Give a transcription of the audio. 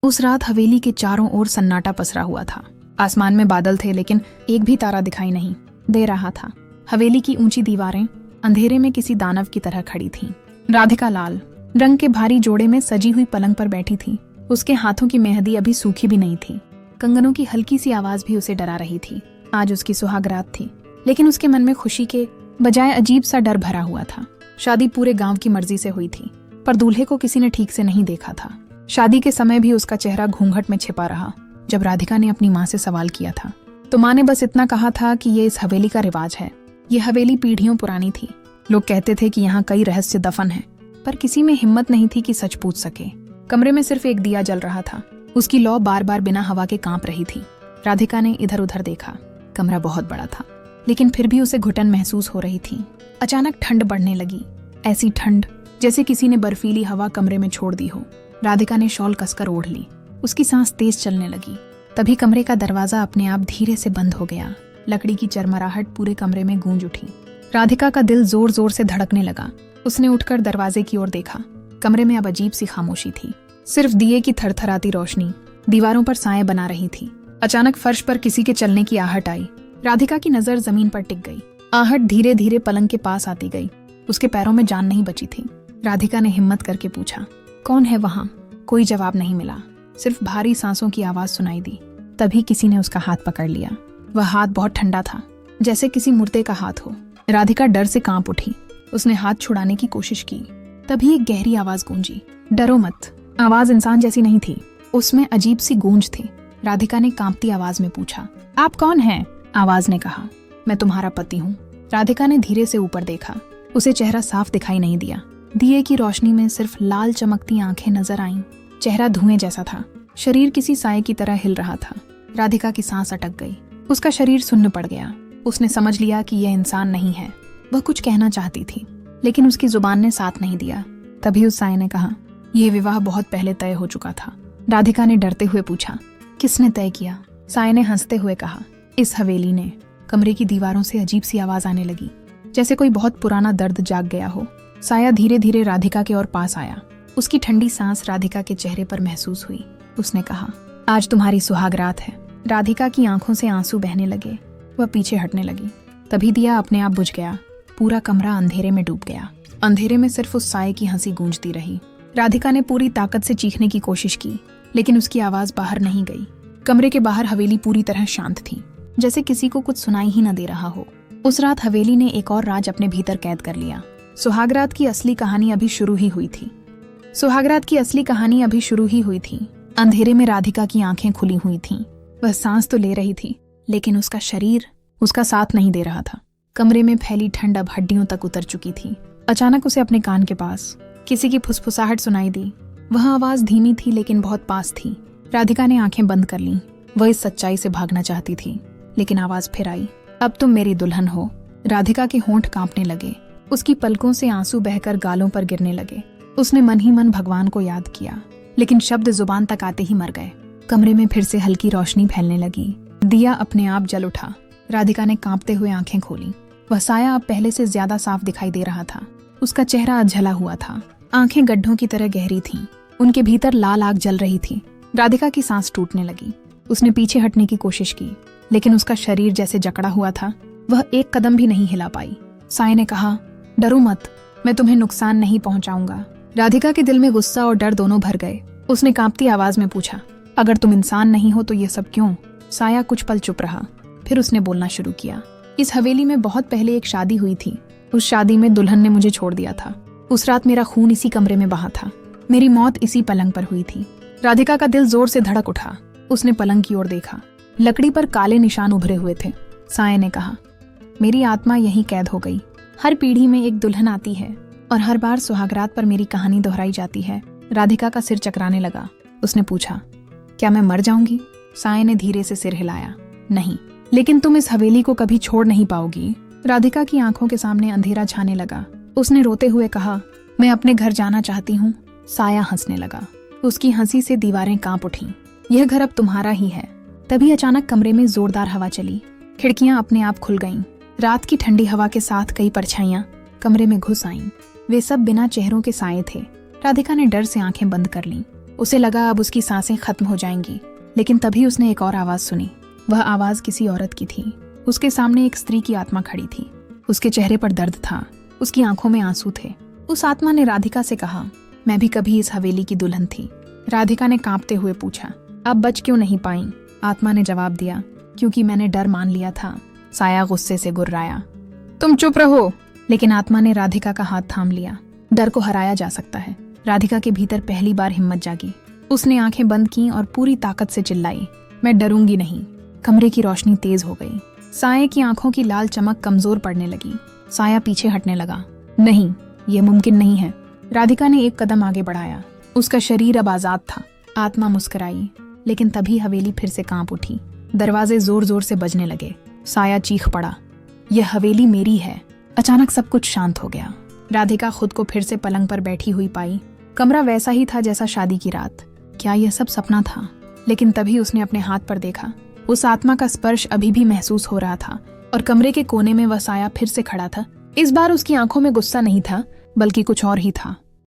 उस रात हवेली के चारों ओर सन्नाटा पसरा हुआ था। आसमान में बादल थे लेकिन एक भी तारा दिखाई नहीं दे रहा था। हवेली की ऊंची दीवारें अंधेरे में किसी दानव की तरह खड़ी थीं। राधिका लाल रंग के भारी जोड़े में सजी हुई पलंग पर बैठी थी। उसके हाथों की मेहंदी अभी सूखी भी नहीं थी। कंगनों की हल्की सी आवाज भी उसे डरा रही थी। आज उसकी सुहागरात थी, लेकिन उसके मन में खुशी के बजाय अजीब सा डर भरा हुआ था। शादी पूरे गांव की मर्जी से हुई थी, पर दूल्हे को किसी ने ठीक से नहीं देखा था। शादी के समय भी उसका चेहरा घूंघट में छिपा रहा। जब राधिका ने अपनी माँ से सवाल किया था तो माँ ने बस इतना कहा था कि ये इस हवेली का रिवाज है। ये हवेली पीढ़ियों पुरानी थी। लोग कहते थे कि यहाँ कई रहस्य दफन हैं, पर किसी में हिम्मत नहीं थी कि सच पूछ सके। कमरे में सिर्फ एक दिया जल रहा था। उसकी लौ बार बार बिना हवा के कांप रही थी। राधिका ने इधर उधर देखा। कमरा बहुत बड़ा था, लेकिन फिर भी उसे घुटन महसूस हो रही थी। अचानक ठंड बढ़ने लगी, ऐसी ठंड जैसे किसी ने बर्फीली हवा कमरे में छोड़ दी हो। राधिका ने शॉल कसकर ओढ़ ली। उसकी सांस तेज चलने लगी। तभी कमरे का दरवाजा अपने आप धीरे से बंद हो गया। लकड़ी की चरमराहट पूरे कमरे में गूंज उठी। राधिका का दिल जोर जोर से धड़कने लगा। उसने उठकर दरवाजे की ओर देखा। कमरे में अब अजीब सी खामोशी थी। सिर्फ दिए की थरथराती रोशनी दीवारों पर साए बना रही थी। अचानक फर्श पर किसी के चलने की आहट आई। राधिका की नजर जमीन पर टिक गई। आहट धीरे धीरे पलंग के पास आती गई। उसके पैरों में जान नहीं बची थी। राधिका ने हिम्मत करके पूछा, कौन है वहां? कोई जवाब नहीं मिला, सिर्फ भारी सांसों की आवाज सुनाई दी। तभी किसी ने उसका हाथ पकड़ लिया। वह हाथ बहुत ठंडा था, जैसे किसी मुर्दे का हाथ हो। राधिका डर से कांप उठी। उसने हाथ छुड़ाने की कोशिश की। तभी एक गहरी आवाज गूंजी, डरो मत। आवाज इंसान जैसी नहीं थी, उसमें अजीब सी गूंज थी। राधिका ने कांपती आवाज में पूछा, आप कौन हैं? आवाज ने कहा, मैं तुम्हारा पति हूँ। राधिका ने धीरे से ऊपर देखा। उसे चेहरा साफ दिखाई नहीं दिया। दिए की रोशनी में सिर्फ लाल चमकती आंखें नजर आईं। चेहरा धुएं जैसा था। शरीर किसी साए की तरह हिल रहा था। राधिका की सांस अटक गई। उसका शरीर सुन्न पड़ गया। उसने समझ लिया कि यह इंसान नहीं है। वह कुछ कहना चाहती थी, लेकिन उसकी जुबान ने साथ नहीं दिया। तभी उस साए ने कहा, यह विवाह बहुत पहले तय हो चुका था। राधिका ने डरते हुए पूछा, किसने तय किया? साए ने हंसते हुए कहा, इस हवेली ने। कमरे की दीवारों से अजीब सी आवाज आने लगी, जैसे कोई बहुत पुराना दर्द जाग गया हो। साया धीरे धीरे राधिका के और पास आया। उसकी ठंडी सांस राधिका के चेहरे पर महसूस हुई। उसने कहा, आज तुम्हारी सुहागरात है। राधिका की आंखों से आंसू बहने लगे। वह पीछे हटने लगी। तभी दिया अपने आप बुझ गया। पूरा कमरा अंधेरे में डूब गया। अंधेरे में सिर्फ उस साए की हंसी गूंजती रही। राधिका ने पूरी ताकत से चीखने की कोशिश की, लेकिन उसकी आवाज बाहर नहीं गई। कमरे के बाहर हवेली पूरी तरह शांत थी, जैसे किसी को कुछ सुनाई ही न दे रहा हो। उस रात हवेली ने एक और राज अपने भीतर कैद कर लिया। सुहागरात की असली कहानी अभी शुरू ही हुई थी। अंधेरे में राधिका की आंखें खुली हुई थीं। वह सांस तो ले रही थी, लेकिन उसका शरीर उसका साथ नहीं दे रहा था। कमरे में फैली ठंड अब हड्डियों तक उतर चुकी थी। अचानक उसे अपने कान के पास किसी की फुसफुसाहट सुनाई दी। वह आवाज धीमी थी, लेकिन बहुत पास थी। राधिका ने आंखें बंद कर लीं। वह इस सच्चाई से भागना चाहती थी, लेकिन आवाज फिर आई, अब तुम मेरी दुल्हन हो। राधिका के होंठ कांपने लगे। उसकी पलकों से आंसू बहकर गालों पर गिरने लगे। उसने मन ही मन भगवान को याद किया, लेकिन शब्द जुबान तक आते ही मर गए। कमरे में फिर से हल्की रोशनी फैलने लगी। दिया अपने आप जल उठा। राधिका ने कांपते हुए आंखें खोली। वह साया अब पहले से ज्यादा साफ दिखाई दे रहा था। उसका चेहरा झला हुआ था। आंखें गड्ढों की तरह गहरी थीं। उनके भीतर लाल आग जल रही थी। राधिका की सांस टूटने लगी। उसने पीछे हटने की कोशिश की, लेकिन उसका शरीर जैसे जकड़ा हुआ था। वह एक कदम भी नहीं हिला पाई। साए ने कहा, डरो मत, मैं तुम्हें नुकसान नहीं पहुंचाऊंगा। राधिका के दिल में गुस्सा और डर दोनों भर गए। उसने कांपती आवाज में पूछा, अगर तुम इंसान नहीं हो तो ये सब क्यों? साया कुछ पल चुप रहा, फिर उसने बोलना शुरू किया, इस हवेली में बहुत पहले एक शादी हुई थी। उस शादी में दुल्हन ने मुझे छोड़ दिया था। उस रात मेरा खून इसी कमरे में बहा था। मेरी मौत इसी पलंग पर हुई थी। राधिका का दिल जोर से धड़क उठा। उसने पलंग की ओर देखा। लकड़ी पर काले निशान उभरे हुए थे। साए ने कहा, मेरी आत्मा यहीं कैद हो गई। हर पीढ़ी में एक दुल्हन आती है और हर बार सुहागरात पर मेरी कहानी दोहराई जाती है। राधिका का सिर चकराने लगा। उसने पूछा, क्या मैं मर जाऊंगी? साए ने धीरे से सिर हिलाया, नहीं, लेकिन तुम इस हवेली को कभी छोड़ नहीं पाओगी। राधिका की आंखों के सामने अंधेरा छाने लगा। उसने रोते हुए कहा, मैं अपने घर जाना चाहती हूँ। साया हंसने लगा। उसकी हंसी से दीवारें कांप उठीं। यह घर अब तुम्हारा ही है। तभी अचानक कमरे में जोरदार हवा चली। खिड़कियां अपने आप खुल गईं। रात की ठंडी हवा के साथ कई परछाइयां कमरे में घुस आईं। वे सब बिना चेहरों के साए थे। राधिका ने डर से आंखें बंद कर लीं। उसे लगा अब उसकी सांसें खत्म हो जाएंगी, लेकिन तभी उसने एक और आवाज सुनी। वह आवाज किसी औरत की थी। उसके सामने एक स्त्री की आत्मा खड़ी थी। उसके चेहरे पर दर्द था, उसकी आंखों में आंसू थे। उस आत्मा ने राधिका से कहा, मैं भी कभी इस हवेली की दुल्हन थी। राधिका ने कांपते हुए पूछा, अब बच क्यों नहीं पाई? आत्मा ने जवाब दिया, क्योंकि मैंने डर मान लिया था। साया गुस्से से गुर्राया, तुम चुप रहो। लेकिन आत्मा ने राधिका का हाथ थाम लिया। डर को हराया जा सकता है। राधिका के भीतर पहली बार हिम्मत जागी। उसने आंखें बंद की और पूरी ताकत से चिल्लाई, मैं डरूंगी नहीं। कमरे की रोशनी तेज हो गई। साये की आंखों की लाल चमक कमजोर पड़ने लगी। साया पीछे हटने लगा। नहीं, ये मुमकिन नहीं है। राधिका ने एक कदम आगे बढ़ाया। उसका शरीर अब आजाद था। आत्मा मुस्कुराई, लेकिन तभी हवेली फिर से कांप उठी। दरवाजे जोर जोर से बजने लगे। साया चीख पड़ा, यह हवेली मेरी है। अचानक सब कुछ शांत हो गया। राधिका खुद को फिर से पलंग पर बैठी हुई पाई। कमरा वैसा ही था जैसा शादी की रात। क्या यह सब सपना था? लेकिन तभी उसने अपने हाथ पर देखा। उस आत्मा का स्पर्श अभी भी महसूस हो रहा था और कमरे के कोने में वह साया फिर से खड़ा था। इस बार उसकी आंखों में गुस्सा नहीं था, बल्कि कुछ और ही था।